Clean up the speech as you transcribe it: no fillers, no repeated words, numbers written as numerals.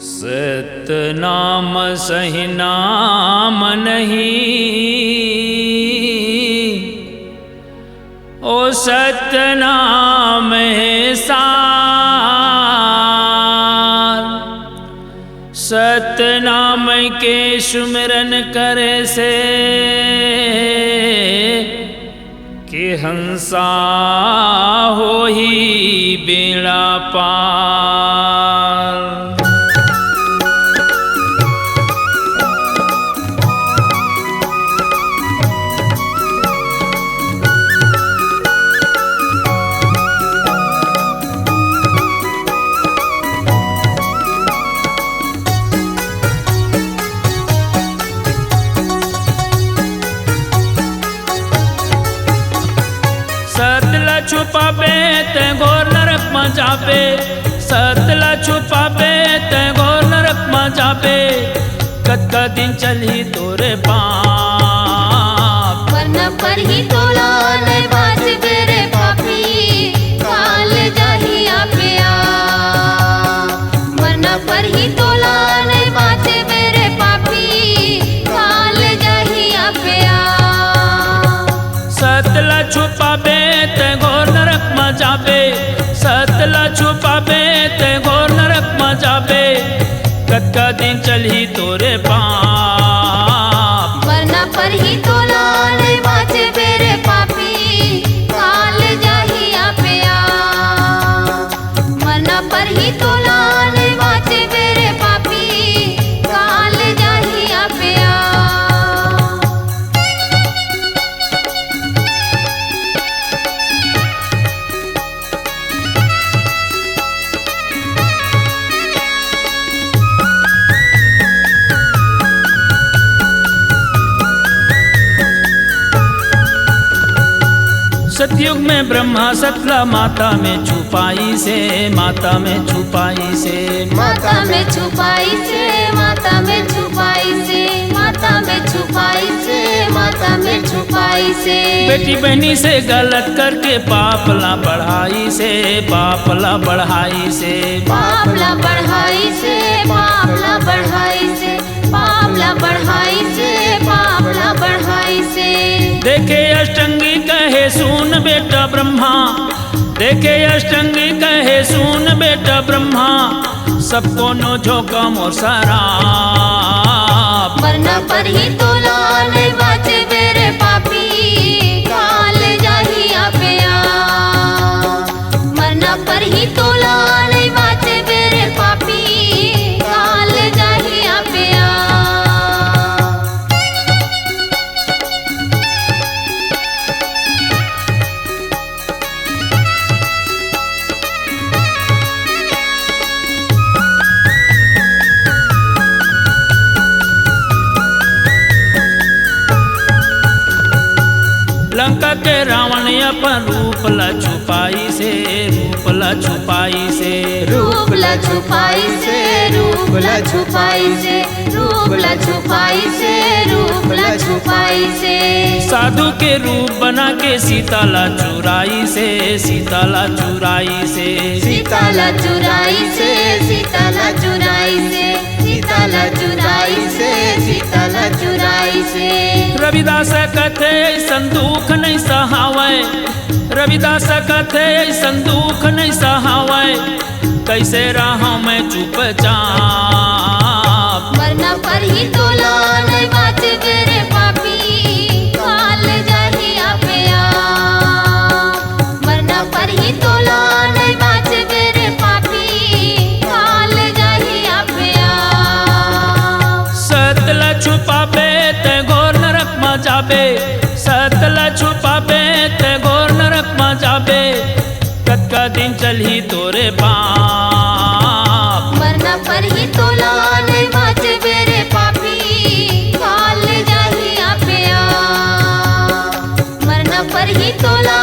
सतनाम सही नाम नहीं, ओ सतनाम है सार। सतनाम के सुमिरन करे से कि हंसा हो ही बेड़ा पार। सतला छुपाबे ते घोर नरक में जाबे, सतला छुपाबे ते घोर नरक में जाबे। कद दिन चली तोरे बाप, वरना पर ही तोला नहीं बाजबे रे पापी, काल जाही आपे आ। वरना पर ही तोला नहीं बाजबे रे पापी, काल जाही आपे आ। सतला छुपाबे ते घोर नरक में जाबे, सतला छुपाबे ते घोर नरक में जाबे। कद दिन चली तोरे बाप, वरना पर ही तोला नहीं बाजबे रे पापी, काल जाही आपे आ। वरना पर ही तोला नहीं बाजबे रे पापी, काल जाही आपे आ। सतयुग में ब्रह्मा सतला माता में छुपाई से, माता में छुपाई से, माता में छुपाई से, माता में छुपाई से, माता में छुपाई से, माता में छुपाई से। बेटी बहनी से गलत करके पापला बढ़ाई से, पापला बढ़ाई से, पापला बढ़ाई से, पापला बढ़ाई से, पापला बढ़ाई से, पापला बढ़ाई से। देखे अष्टंगी कहे सुन बेटा ब्रह्मा, देखे अष्टंगी कहे सुन बेटा ब्रह्मा। सबको नो झोंकम और शराब, वरना पर ही तोला नहीं बाजबे रे पापी, काल जाही आपे आ। वरना पर ही तोला नहीं बाजबे रे पापी, काल जाही आपे आ। लंका के रावण अपन रूपला छुपाई से, रूपला छुपाई से, रूपला छुपाई से, रूपला छुपाई से, रूपला छुपाई से, रूपला छुपाई से। साधु के रूप बना के सीताला चुराई से, सीताला चुराई से, सीताला चुराई से, सीताला चुराई से, सीताला चुराई से, सीताला चुराई से। रविदास कथे संदूख नहीं सहावै, रविदास कथे संदूख नहीं सहावै। कैसे रहा मैं चुपचाप, वरना पर ही तोला नहीं बाजबे रे पापी, काल जाही आपे आ। वरना पर ही तोला नहीं बाजबे रे पापी, काल जाही आपे आ। सतला छुपाबे ते घोर नरक में जाबे, सतला छुपाबे ते घोर नरक में जाबे। कद दिन चली तोरे बाप, वरना पर ही तोला नहीं बाजबे रे पापी, काल जाही आपे आ। वरना पर ही तोला